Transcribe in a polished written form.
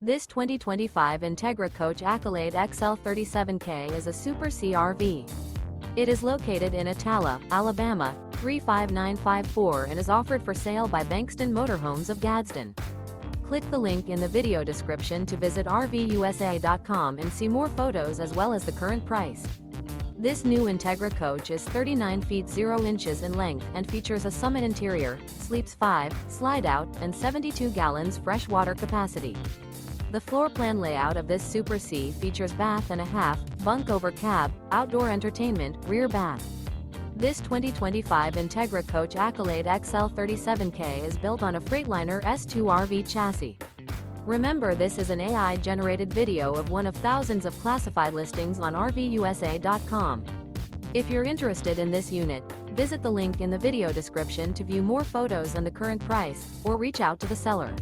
This 2025 Entegra Coach Accolade XL 37K is a Super CRV. It is located in Attalla, Alabama, 35954 and is offered for sale by Bankston Motorhomes of Gadsden. Click the link in the video description to visit RVUSA.com and see more photos as well as the current price. This new Entegra Coach is 39 feet 0 inches in length and features a Summit interior, sleeps 5, Slideout, and 72 gallons fresh water capacity. The floor plan layout of this Super C features bath and a half, bunk over cab, outdoor entertainment, rear bath. This 2025 Entegra Coach Accolade XL 37K is built on a Freightliner S2RV chassis. Remember, this is an AI-generated video of one of thousands of classified listings on RVUSA.com. If you're interested in this unit, visit the link in the video description to view more photos and the current price, or reach out to the seller.